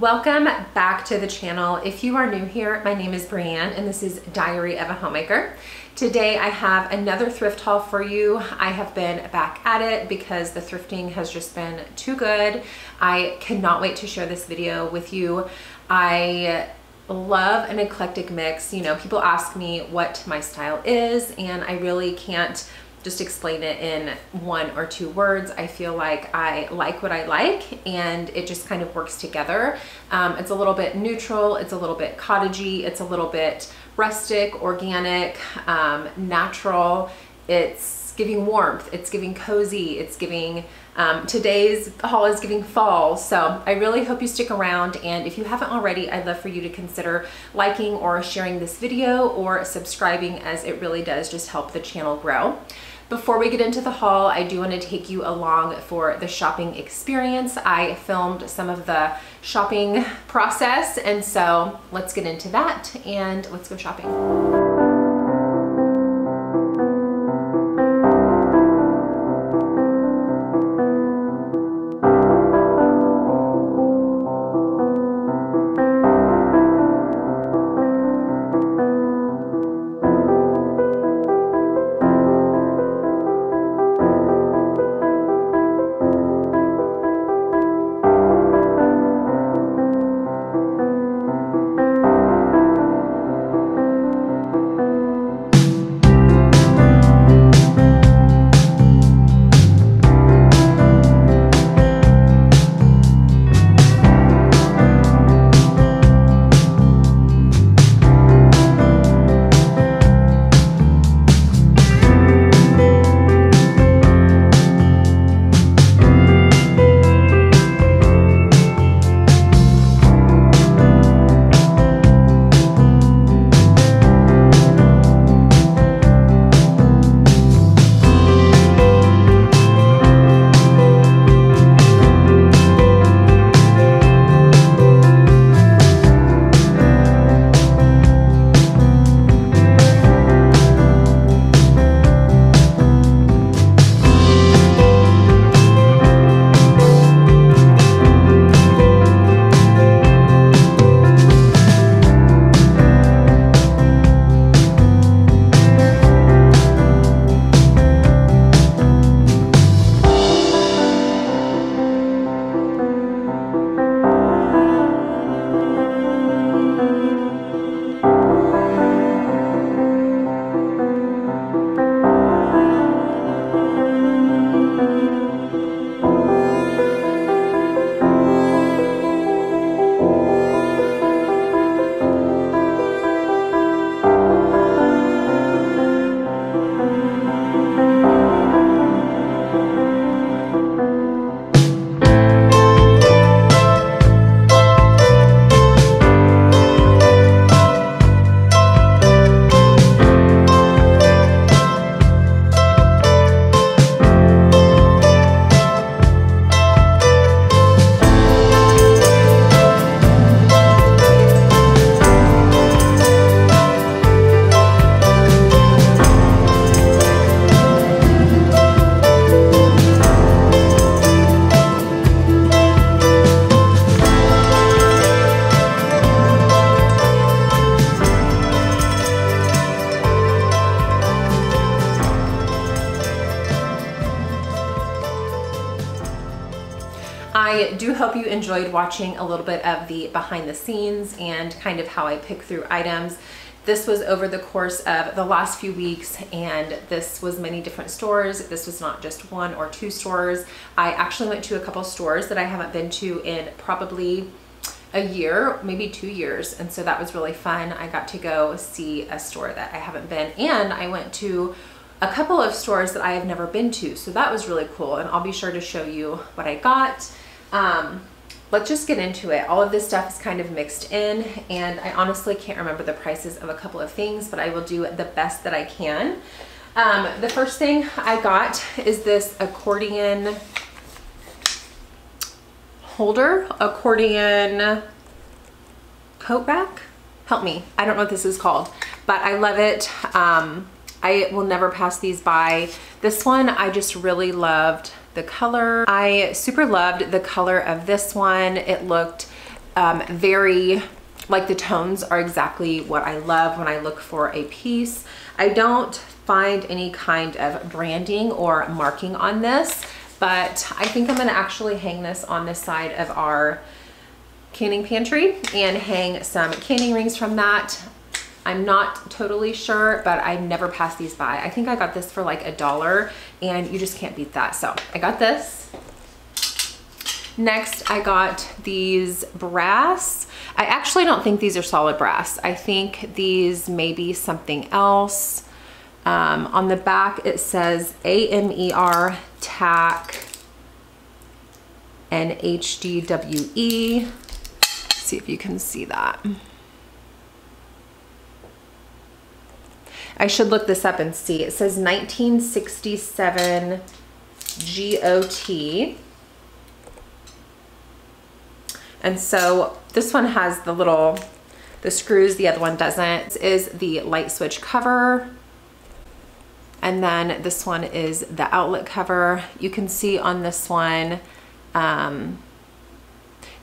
Welcome back to the channel. If you are new here, my name is Brianne and this is Diary of a Homemaker. Today I have another thrift haul for you. I have been back at it because the thrifting has just been too good. I cannot wait to share this video with you. I love an eclectic mix. You know, people ask me what my style is and I really can't just explain it in one or two words. I feel like I like what I like and it just kind of works together. It's a little bit neutral, it's a little bit cottagey, it's a little bit rustic, organic, natural. It's giving warmth, it's giving cozy, it's giving, today's haul is giving fall. So I really hope you stick around, and if you haven't already, I'd love for you to consider liking or sharing this video or subscribing, as it really does just help the channel grow. Before we get into the haul, I do want to take you along for the shopping experience. I filmed some of the shopping process, and so let's get into that and let's go shopping. I do hope you enjoyed watching a little bit of the behind the scenes and kind of how I pick through items. This was over the course of the last few weeks, and this was many different stores. This was not just one or two stores. I actually went to a couple stores that I haven't been to in probably a year, maybe 2 years, and so that was really fun. I got to go see a store that I haven't been, and I went to a couple of stores that I have never been to, so that was really cool, and I'll be sure to show you what I got. Let's just get into it. All of this stuff is kind of mixed in, and I honestly can't remember the prices of a couple of things, but I will do the best that I can. The first thing I got is this accordion holder, accordion coat rack. Help me, I don't know what this is called, but I love it. I will never pass these by. This one, I just really loved the color. I super loved the color of this one. It looked very, like the tones are exactly what I love when I look for a piece. I don't find any kind of branding or marking on this, but I think I'm gonna actually hang this on the side of our canning pantry and hang some canning rings from that. I'm not totally sure, but I never pass these by. I think I got this for like $1 and you just can't beat that. So I got this. Next, I got these brass. I actually don't think these are solid brass. I think these may be something else. On the back, it says AMER tack and HDWE. See if you can see that. I should look this up and see. It says 1967 GOT. And so this one has the screws, the other one doesn't. This is the light switch cover. And then this one is the outlet cover. You can see on this one,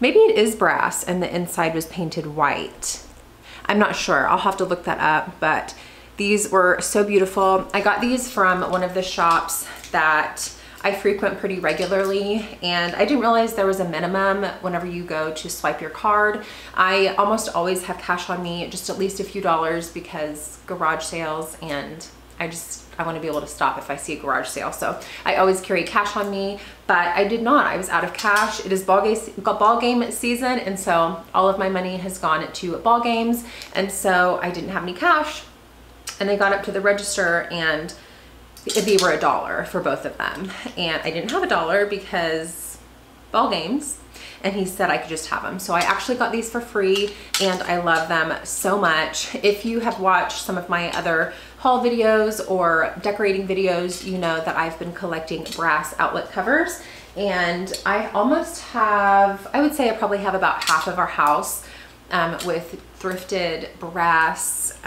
maybe it is brass and the inside was painted white. I'm not sure, I'll have to look that up, but these were so beautiful. I got these from one of the shops that I frequent pretty regularly, and I didn't realize there was a minimum whenever you go to swipe your card. I almost always have cash on me, just at least a few dollars, because garage sales, and I want to be able to stop if I see a garage sale. So I always carry cash on me, but I did not. I was out of cash. It is ball game season, and so all of my money has gone to ball games, and so I didn't have any cash. And I got up to the register and they were $1 for both of them. And I didn't have $1 because ball games. And he said I could just have them. So I actually got these for free and I love them so much. If you have watched some of my other haul videos or decorating videos, you know that I've been collecting brass outlet covers. And I almost have, I would say I probably have about half of our house with thrifted brass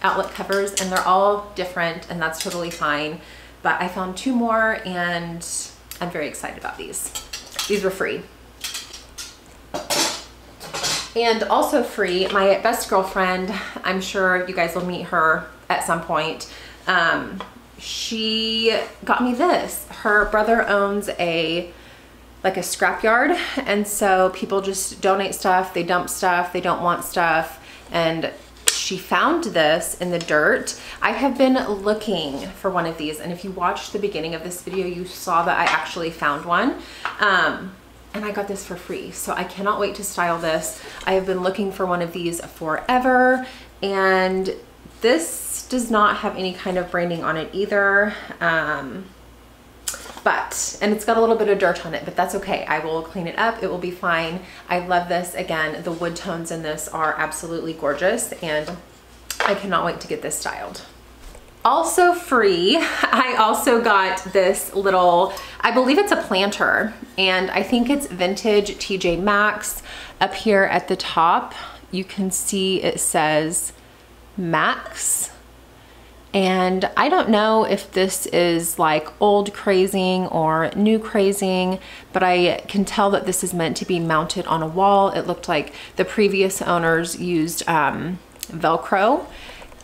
outlet covers, and they're all different, and that's totally fine. But I found 2 more and I'm very excited about these. These were free. And also free, my best girlfriend, I'm sure you guys will meet her at some point. She got me this. Her brother owns like a scrapyard, and so people just donate stuff, they dump stuff, they don't want stuff, and she found this in the dirt. I have been looking for one of these, and if you watched the beginning of this video, you saw that I actually found one. And I got this for free, so I cannot wait to style this. I have been looking for one of these forever, and this does not have any kind of branding on it either. And it's got a little bit of dirt on it, but that's okay. I will clean it up. It will be fine. I love this. Again, the wood tones in this are absolutely gorgeous, and I cannot wait to get this styled. Also free, I also got this little, I believe it's a planter, and I think it's vintage TJ Maxx. Up here at the top, you can see it says Max. And I don't know if this is like old crazing or new crazing, but I can tell that this is meant to be mounted on a wall. It looked like the previous owners used Velcro,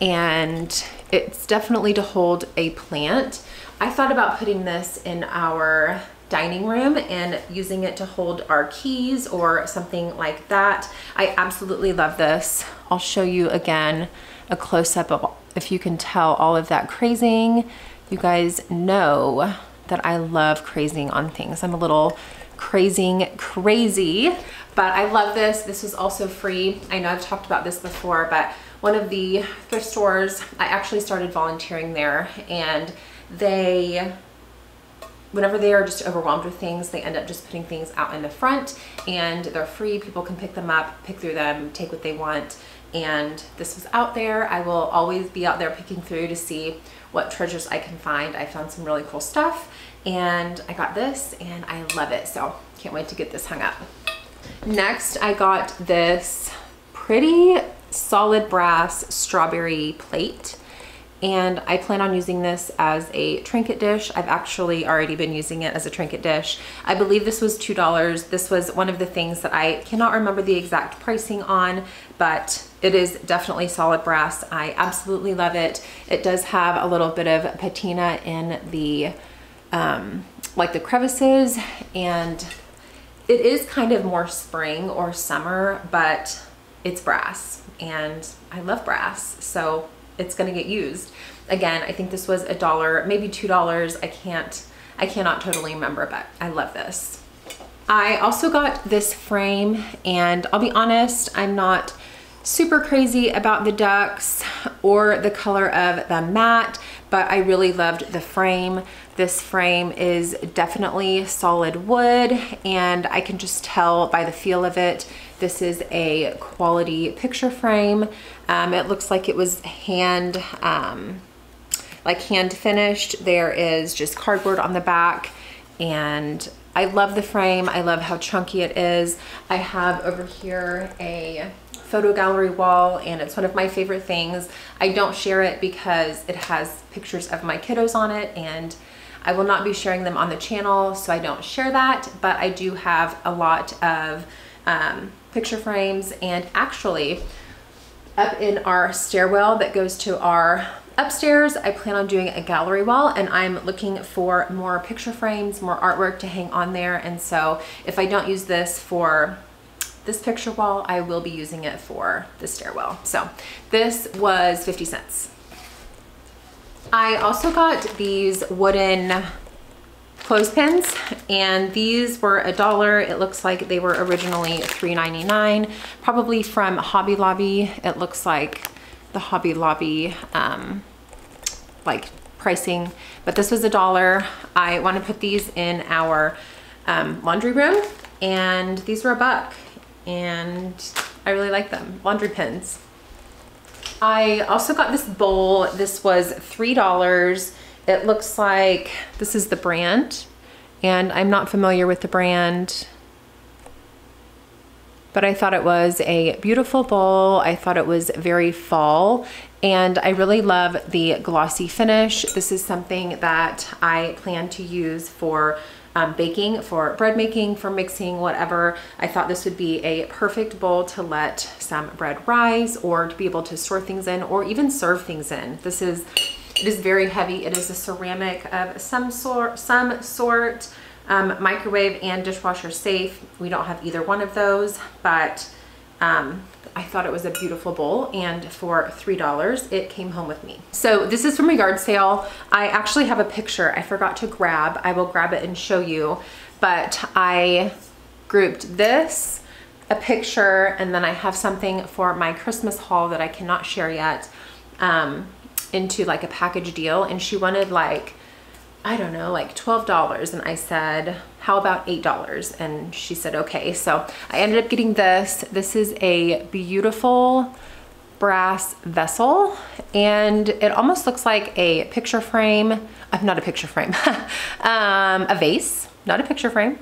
and it's definitely to hold a plant. I thought about putting this in our dining room and using it to hold our keys or something like that. I absolutely love this. I'll show you again a close-up of, if you can tell, all of that crazing. You guys know that I love crazing on things. I'm a little crazy, but I love this. This was also free. I know I've talked about this before, but one of the thrift stores, I actually started volunteering there, and whenever they are just overwhelmed with things, they end up just putting things out in the front, and they're free. People can pick them up, pick through them, take what they want. And this was out there. I will always be out there picking through to see what treasures I can find. I found some really cool stuff, and I got this and I love it. So can't wait to get this hung up. Next, I got this pretty solid brass strawberry plate, and I plan on using this as a trinket dish. I've actually already been using it as a trinket dish. I believe this was $2. This was one of the things that I cannot remember the exact pricing on, but it is definitely solid brass. I absolutely love it. It does have a little bit of patina in the like the crevices, and it is kind of more spring or summer, but it's brass and I love brass, so it's gonna get used. Again, I think this was $1, maybe $2. I cannot totally remember, but I love this. I also got this frame, and I'll be honest, I'm not super crazy about the ducks or the color of the mat, but I really loved the frame. This frame is definitely solid wood, and I can just tell by the feel of it, this is a quality picture frame. It looks like it was hand finished. There is just cardboard on the back, and I love the frame. I love how chunky it is. I have over here a photo gallery wall, and it's one of my favorite things. I don't share it because it has pictures of my kiddos on it, and I will not be sharing them on the channel, so I don't share that, but I do have a lot of picture frames. And actually, up in our stairwell that goes to our upstairs, I plan on doing a gallery wall, and I'm looking for more picture frames, more artwork to hang on there. And so if I don't use this for this picture wall, I will be using it for the stairwell. So this was 50 cents. I also got these wooden clothespins, and these were $1. It looks like they were originally $3.99, probably from Hobby Lobby. It looks like the Hobby Lobby like pricing, but this was $1. I want to put these in our laundry room, and these were $1, and I really like them. Laundry pins. I also got this bowl. This was $3. It looks like this is the brand, and I'm not familiar with the brand, but I thought it was a beautiful bowl. I thought it was very fall, and I really love the glossy finish. This is something that I plan to use for baking, for bread making, for mixing, whatever. I thought this would be a perfect bowl to let some bread rise, or to be able to store things in, or even serve things in. It is very heavy. It is a ceramic of some sort, microwave and dishwasher safe. We don't have either one of those, but I thought it was a beautiful bowl, and for $3, it came home with me. So this is from a yard sale. I actually have a picture I forgot to grab. I will grab it and show you, but I grouped this, a picture, and then I have something for my Christmas haul that I cannot share yet, into like a package deal. And she wanted like, I don't know, like $12. And I said, how about $8? And she said, okay. So I ended up getting this. This is a beautiful brass vessel, and it almost looks like a picture frame. Not a picture frame, a vase, not a picture frame.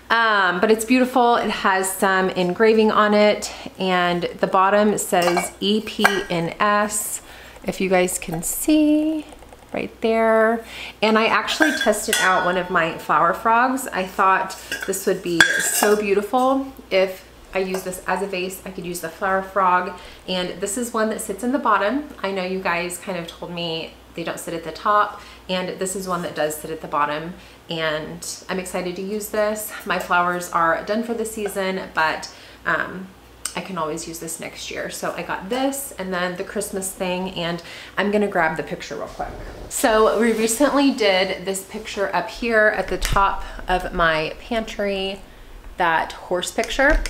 But it's beautiful. It has some engraving on it, and the bottom says EPNS, if you guys can see right there. And I actually tested out one of my flower frogs. I thought this would be so beautiful if I use this as a vase. I could use the flower frog, and this is one that sits in the bottom. I know you guys kind of told me they don't sit at the top, and this is one that does sit at the bottom, and I'm excited to use this. My flowers are done for the season, but I can always use this next year. So I got this, and then the Christmas thing, and I'm gonna grab the picture real quick. So we recently did this picture up here at the top of my pantry, that horse picture,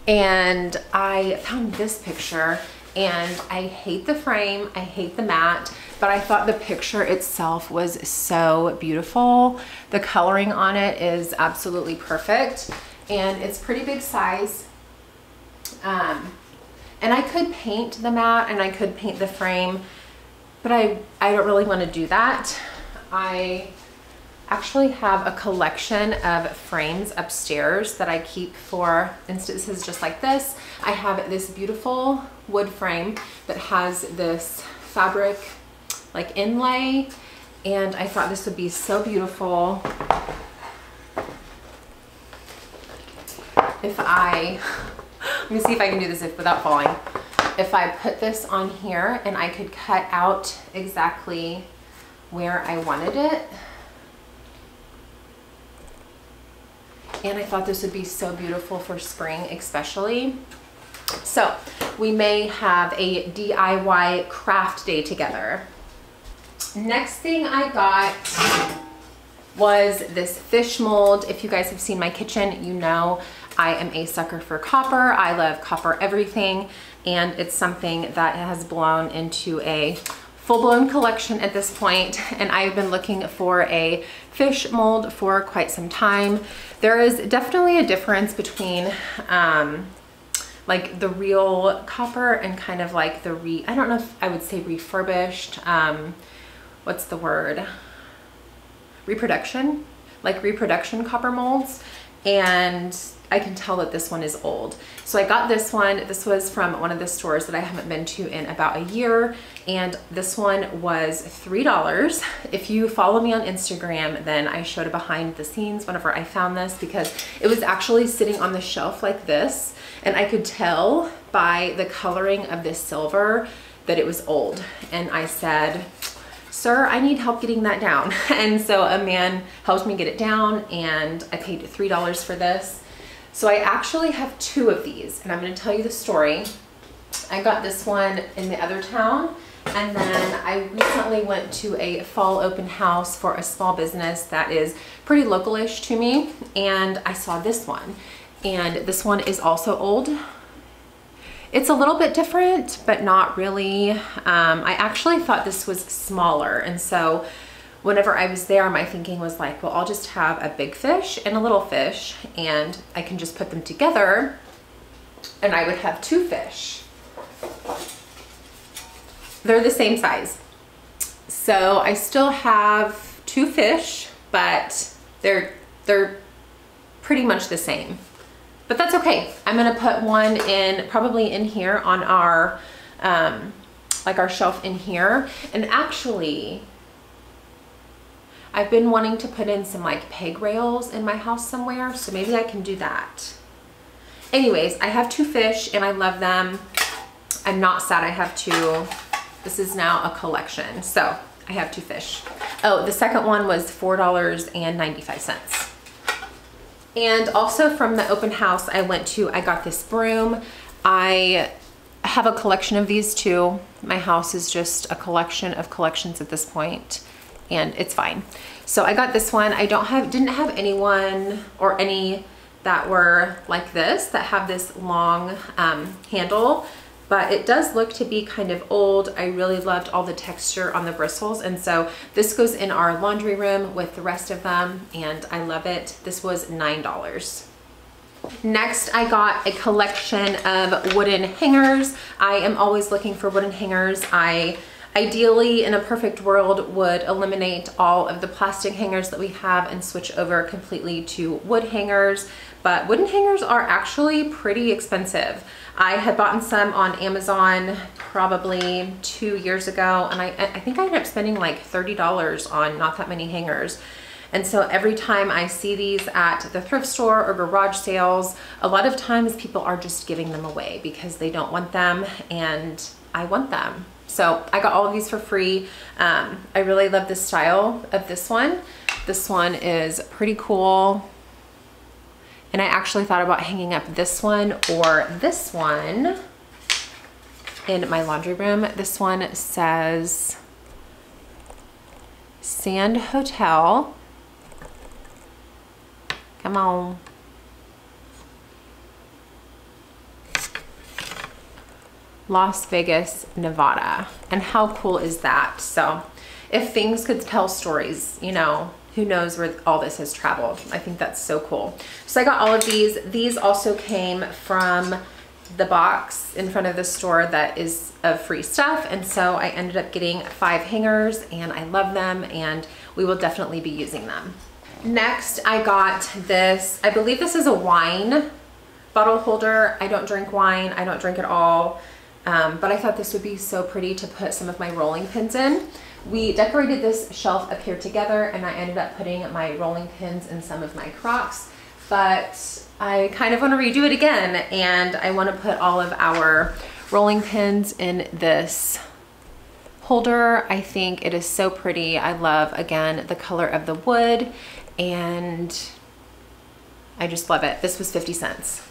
and I found this picture, and I hate the frame, I hate the mat, but I thought the picture itself was so beautiful. The coloring on it is absolutely perfect, and it's pretty big size. And I could paint the mat and I could paint the frame, but I don't really want to do that. I actually have a collection of frames upstairs that I keep for instances just like this. I have this beautiful wood frame that has this fabric like inlay, and I thought this would be so beautiful if let me see if I can do this without falling. If I put this on here and I could cut out exactly where I wanted it. And I thought this would be so beautiful for spring especially. So we may have a DIY craft day together. Next thing I got was this fish mold. If you guys have seen my kitchen, you know I am a sucker for copper. I love copper everything, and it's something that has blown into a full-blown collection at this point, and I've been looking for a fish mold for quite some time. There is definitely a difference between like the real copper and kind of like the I don't know if I would say refurbished, what's the word? Reproduction? Like reproduction copper molds. And I can tell that this one is old. So I got this one. This was from one of the stores that I haven't been to in about a year. And this one was $3. If you follow me on Instagram, then I showed a behind the scenes whenever I found this, because it was actually sitting on the shelf like this. And I could tell by the coloring of this silver that it was old. And I said, sir, I need help getting that down. And so a man helped me get it down, and I paid $3 for this. So I actually have two of these, and I'm going to tell you the story. I got this one in the other town, and then I recently went to a fall open house for a small business that is pretty localish to me, and I saw this one. And this one is also old. It's a little bit different, but not really. I actually thought this was smaller, and so whenever I was there, my thinking was like, well, I'll just have a big fish and a little fish, and I can just put them together, and I would have two fish. They're the same size. So I still have two fish, but they're pretty much the same. But that's okay. I'm gonna put one in, probably in here on our, like our shelf in here. And actually, I've been wanting to put in some like peg rails in my house somewhere, so maybe I can do that. Anyways, I have two fish and I love them. I'm not sad I have two. This is now a collection, so I have two fish. Oh, the second one was $4.95. And also from the open house I went to, I got this broom. I have a collection of these too. My house is just a collection of collections at this point, and it's fine. So I got this one. I didn't have anyone or any that were like this, that have this long handle, but it does look to be kind of old. I really loved all the texture on the bristles, and so this goes in our laundry room with the rest of them, and I love it. This was $9. Next, I got a collection of wooden hangers. I am always looking for wooden hangers. I ideally, in a perfect world, would eliminate all of the plastic hangers that we have and switch over completely to wood hangers, but wooden hangers are actually pretty expensive. I had bought some on Amazon probably 2 years ago, and I think I ended up spending like $30 on not that many hangers. And so every time I see these at the thrift store or garage sales, a lot of times people are just giving them away because they don't want them, and I want them. So I got all of these for free. I really love the style of this one. This one is pretty cool. And I actually thought about hanging up this one or this one in my laundry room. This one says Sand Hotel. Come on. Las Vegas, Nevada. And how cool is that? So if things could tell stories, you know, who knows where all this has traveled. I think that's so cool. So I got all of these. These also came from the box in front of the store that is of free stuff. And so I ended up getting 5 hangers, and I love them, and we will definitely be using them. Next, I got this, I believe this is a wine bottle holder. I don't drink wine. I don't drink at all. But I thought this would be so pretty to put some of my rolling pins in. We decorated this shelf up here together, and I ended up putting my rolling pins in some of my Crocs, but I kind of want to redo it again, and I want to put all of our rolling pins in this holder. I think it is so pretty. I love, again, the color of the wood, and I just love it. This was 50 cents.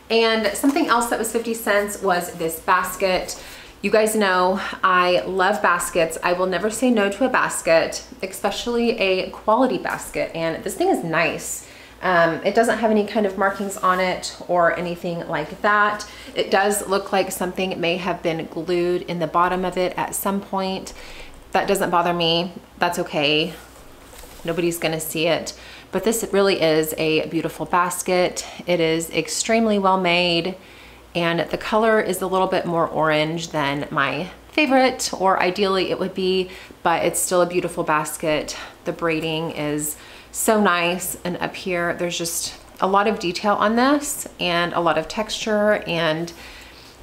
And something else that was 50 cents was this basket. You guys know I love baskets. I will never say no to a basket, especially a quality basket. And this thing is nice. It doesn't have any kind of markings on it or anything like that. It does look like something may have been glued in the bottom of it at some point. That doesn't bother me. That's okay. Nobody's gonna see it. But this really is a beautiful basket. It is extremely well made, and the color is a little bit more orange than my favorite, or ideally it would be, but it's still a beautiful basket. The braiding is so nice, and up here there's just a lot of detail on this and a lot of texture, and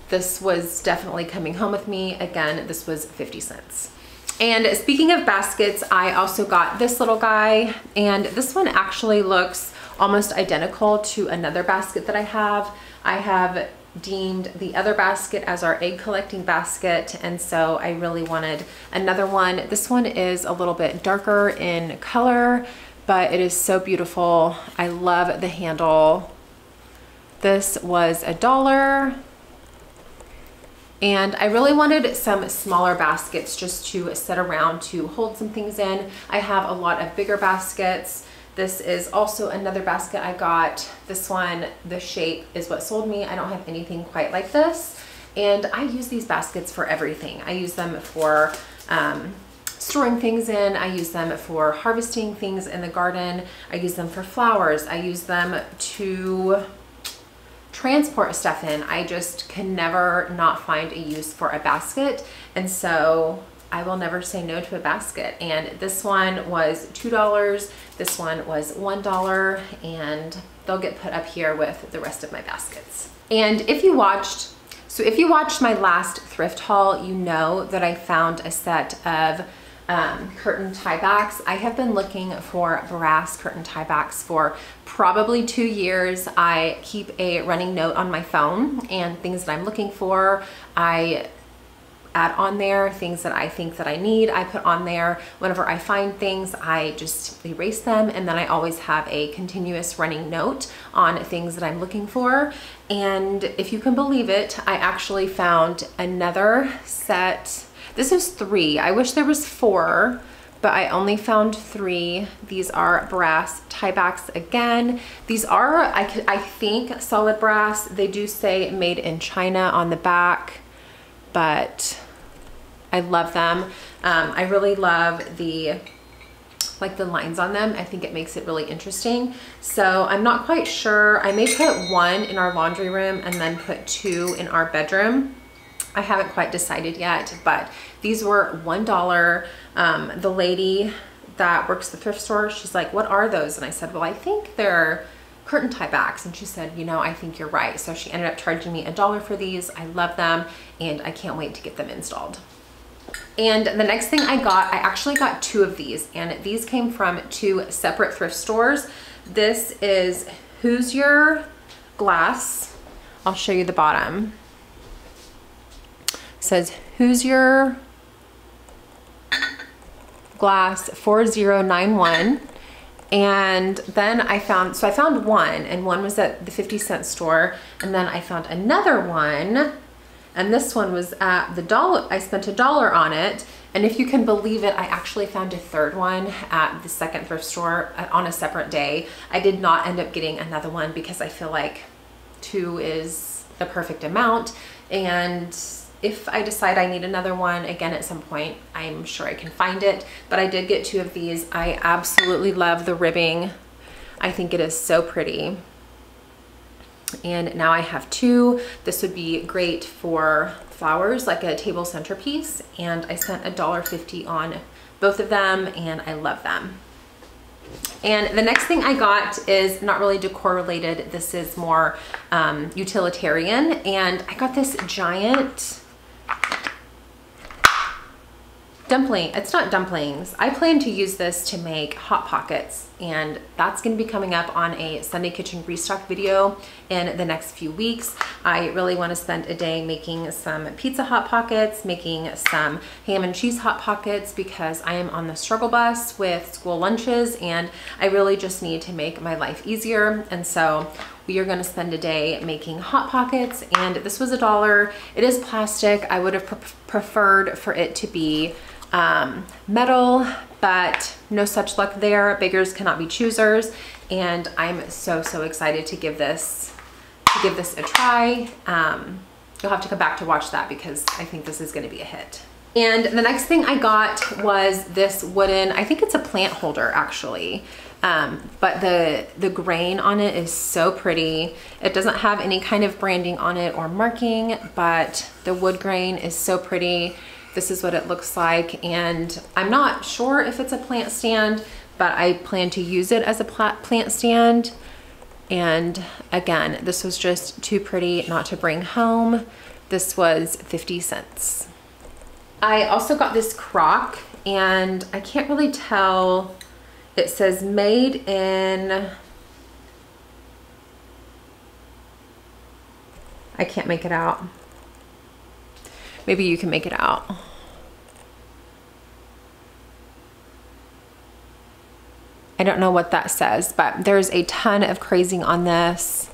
this was definitely coming home with me. Again, this was 50 cents. And speaking of baskets, I also got this little guy, and this one actually looks almost identical to another basket that I have. I have deemed the other basket as our egg collecting basket, and so I really wanted another one. This one is a little bit darker in color, but it is so beautiful. I love the handle. This was $1. And I really wanted some smaller baskets just to sit around to hold some things in. I have a lot of bigger baskets. This is also another basket I got. This one, the shape is what sold me. I don't have anything quite like this. And I use these baskets for everything. I use them for storing things in. I use them for harvesting things in the garden. I use them for flowers. I use them to transport stuff in. I just can never not find a use for a basket, and so I will never say no to a basket. And this one was $2, this one was $1, and they'll get put up here with the rest of my baskets. And if you watched my last thrift haul, you know that I found a set of curtain tie backs. I have been looking for brass curtain tie backs for probably 2 years. I keep a running note on my phone, and things that I'm looking for, I add on there. Things that I think that I need, I put on there. Whenever I find things, I just erase them, and then I always have a continuous running note on things that I'm looking for. And if you can believe it, I actually found another set. This is 3. I wish there was 4, but I only found 3. These are brass tie backs again. These are, I think, solid brass. They do say made in China on the back, but I love them. I really love the lines on them. I think it makes it really interesting. So I'm not quite sure. I may put 1 in our laundry room and then put 2 in our bedroom. I haven't quite decided yet, but these were $1. The lady that works the thrift store, she's like, "What are those?" And I said, "Well, I think they're curtain tie backs." And she said, "You know, I think you're right." So she ended up charging me $1 for these. I love them, and I can't wait to get them installed. And the next thing I got, I actually got 2 of these, and these came from 2 separate thrift stores. This is Who's Your Glass. I'll show you the bottom. It says Who's Your Glass 4091. And then I found 1, and 1 was at the 50-cent store, and then I found another one, and this one was at the dollar. I spent $1 on it, and if you can believe it, I actually found a 3rd one at the second thrift store on a separate day. I did not end up getting another one because I feel like 2 is the perfect amount, and if I decide I need another one again at some point, I'm sure I can find it. But I did get 2 of these. I absolutely love the ribbing. I think it is so pretty. And now I have 2. This would be great for flowers, like a table centerpiece. And I spent $1.50 on both of them, and I love them. And the next thing I got is not really decor related. This is more utilitarian. And I got this giant it's not dumplings. I plan to use this to make Hot Pockets, and that's gonna be coming up on a Sunday Kitchen restock video in the next few weeks. I really wanna spend a day making some pizza Hot Pockets, making some ham and cheese Hot Pockets, because I am on the struggle bus with school lunches and I really just need to make my life easier. And so we are gonna spend a day making Hot Pockets, and this was $1. It is plastic. I would have preferred for it to be metal, but no such luck there. Beggars cannot be choosers, and I'm so excited to give this a try. You'll have to come back to watch that because I think this is going to be a hit. And the next thing I got was this wooden, I think it's a plant holder actually, but the grain on it is so pretty. It doesn't have any kind of branding on it or marking, but the wood grain is so pretty. This is what it looks like, and I'm not sure if it's a plant stand, but I plan to use it as a plant stand. And again, this was just too pretty not to bring home. This was 50 cents. I also got this crock, and I can't really tell. It says made in, I can't make it out. Maybe you can make it out. I don't know what that says, but there's a ton of crazing on this.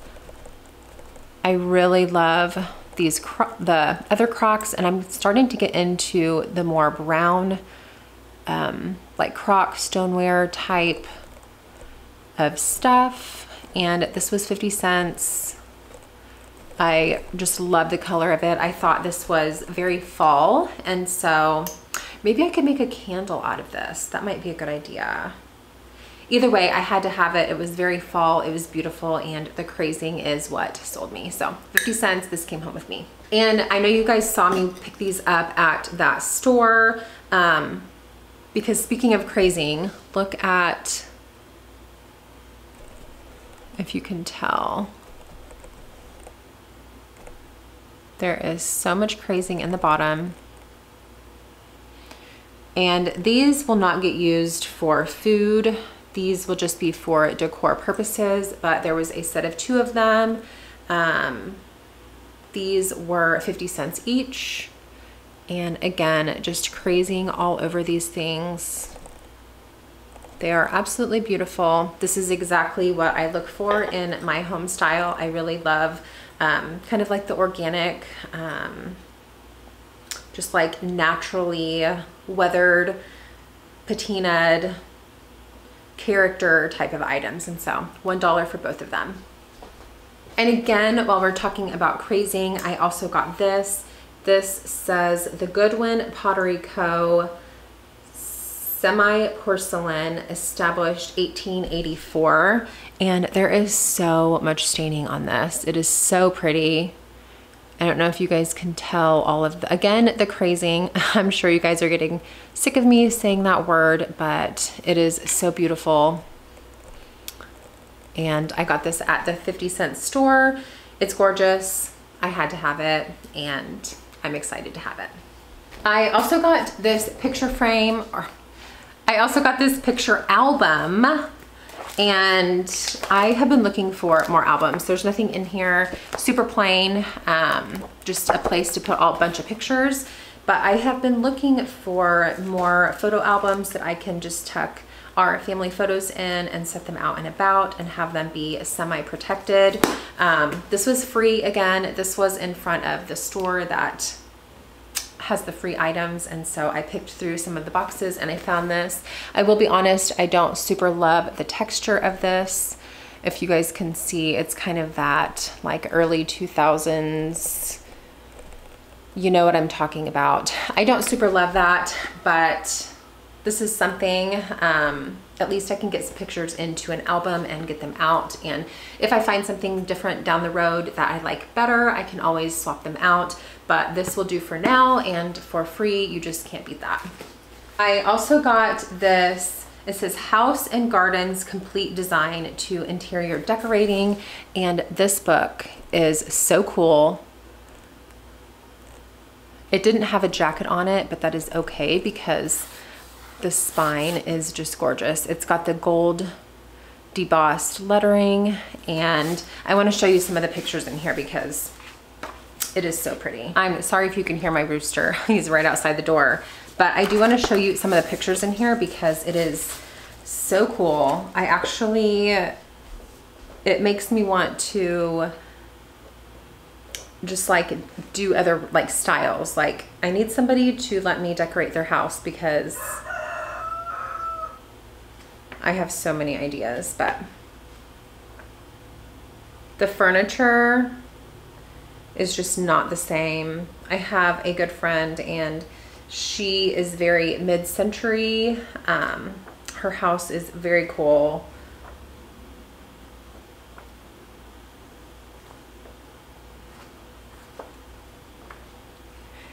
I really love these the other Crocs, and I'm starting to get into the more brown, like Croc stoneware type of stuff. And this was 50 cents. I just love the color of it. I thought this was very fall, and so maybe I could make a candle out of this. That might be a good idea. Either way, I had to have it. It was very fall, it was beautiful, and the crazing is what sold me. So 50 cents, this came home with me. And I know you guys saw me pick these up at that store, because speaking of crazing, look at, if you can tell, there is so much crazing in the bottom. And these will not get used for food. These will just be for decor purposes, but there was a set of 2 of them. These were 50 cents each. And again, just crazing all over these things. They are absolutely beautiful. This is exactly what I look for in my home style. I really love kind of like the organic, just like naturally weathered, patinaed character type of items. And so $1 for both of them. And again, while we're talking about crazing, I also got this. This says the Goodwin Pottery Co. Semi-porcelain, established 1884. And there is so much staining on this. It is so pretty. I don't know if you guys can tell all of the, again, the crazing. I'm sure you guys are getting sick of me saying that word, but it is so beautiful. And I got this at the 50-cent store. It's gorgeous. I had to have it, and I'm excited to have it. I also got this picture frame, or I also got this picture album, and I have been looking for more albums. There's nothing in here, super plain, just a place to put a bunch of pictures. But I have been looking for more photo albums that I can just tuck our family photos in and set them out and about and have them be semi-protected. This was free again. This was in front of the store that has the free items, and so I picked through some of the boxes and I found this. I will be honest, I don't super love the texture of this. If you guys can see, it's kind of that like early 2000s, you know what I'm talking about. I don't super love that, but this is something, at least I can get some pictures into an album and get them out. And if I find something different down the road that I like better, I can always swap them out. But this will do for now, and for free, you just can't beat that. I also got this, it says House and Gardens Complete Design to Interior Decorating. And this book is so cool. It didn't have a jacket on it, but that is okay because the spine is just gorgeous. It's got the gold debossed lettering, and I want to show you some of the pictures in here because it is so pretty. I'm sorry if you can hear my rooster. He's right outside the door, but I do want to show you some of the pictures in here because it is so cool. I actually, it makes me want to just like do other like styles. Like I need somebody to let me decorate their house because I have so many ideas, but the furniture is just not the same. I have a good friend and she is very mid-century. Her house is very cool.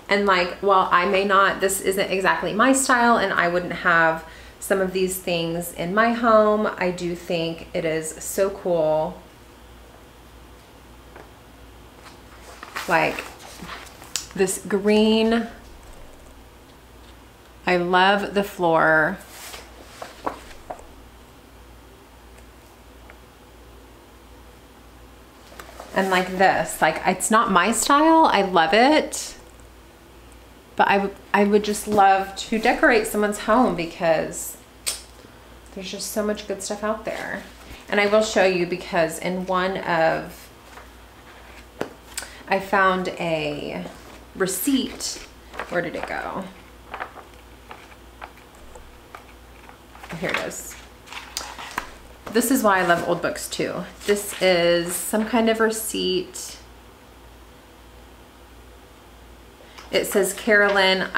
And like, while I may not, this isn't exactly my style and I wouldn't have some of these things in my home, I do think it is so cool. Like this green, I love the floor. And like this, like it's not my style, I love it. But I would just love to decorate someone's home because there's just so much good stuff out there. And I will show you because in one of, I found a receipt. Where did it go? Here it is. This is why I love old books too. This is some kind of receipt. It says, Carolyn,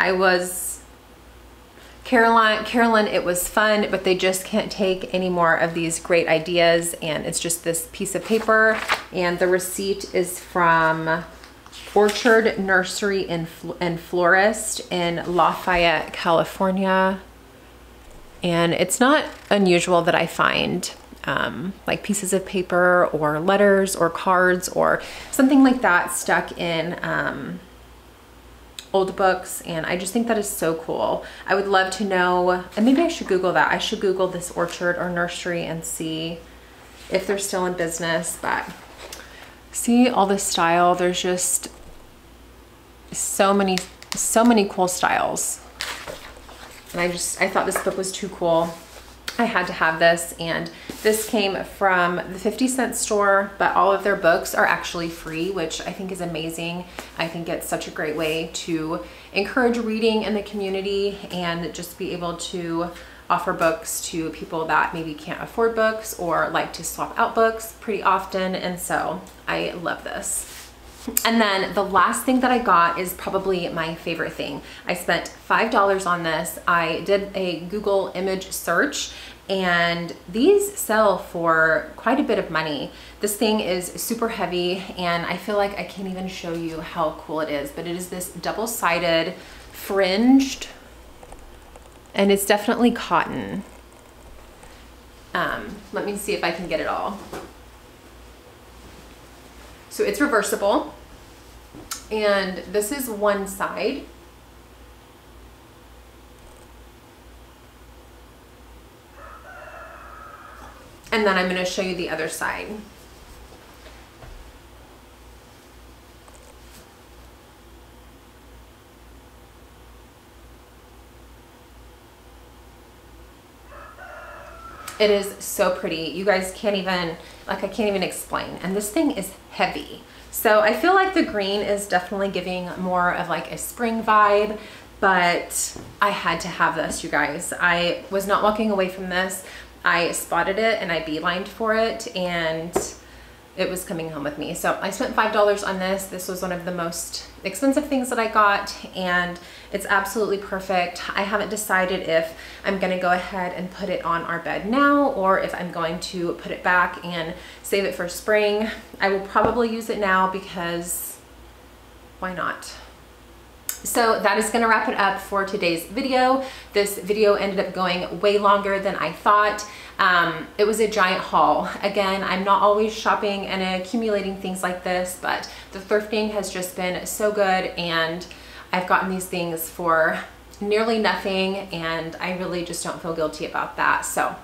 Carolyn, it was fun, but they just can't take any more of these great ideas. And it's just this piece of paper. And the receipt is from Orchard Nursery and Florist in Lafayette, California. And it's not unusual that I find like pieces of paper or letters or cards or something like that stuck in old books, and I just think that is so cool. I would love to know, and maybe I should Google that. I should Google this orchard or nursery and see if they're still in business. But see all this style, there's just so many cool styles. And I thought this book was too cool. I had to have this, and this came from the 50-cent store, but all of their books are actually free, which I think is amazing. I think it's such a great way to encourage reading in the community and just be able to offer books to people that maybe can't afford books or like to swap out books pretty often. And so I love this. And then the last thing that I got is probably my favorite thing. I spent $5 on this. I did a Google image search and these sell for quite a bit of money. This thing is super heavy and I feel like I can't even show you how cool it is, but it is this double-sided fringed, and it's definitely cotton. Let me see if I can get it all. So it's reversible, and this is one side. And then I'm going to show you the other side. It is so pretty. You guys can't even, like I can't even explain. And this thing is heavy. So I feel like the green is definitely giving more of like a spring vibe, but I had to have this, you guys. I was not walking away from this. I spotted it and I beelined for it and it was coming home with me. So I spent $5 on this. This was one of the most expensive things that I got, and it's absolutely perfect. I haven't decided if I'm gonna go ahead and put it on our bed now or if I'm going to put it back and save it for spring. I will probably use it now because why not? So that is gonna wrap it up for today's video. This video ended up going way longer than I thought. It was a giant haul. Again, I'm not always shopping and accumulating things like this, but the thrifting has just been so good, and I've gotten these things for nearly nothing, and I really just don't feel guilty about that. So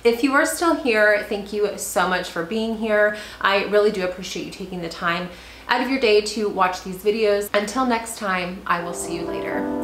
if you are still here, thank you so much for being here. I really do appreciate you taking the time out of your day to watch these videos. Until next time, I will see you later.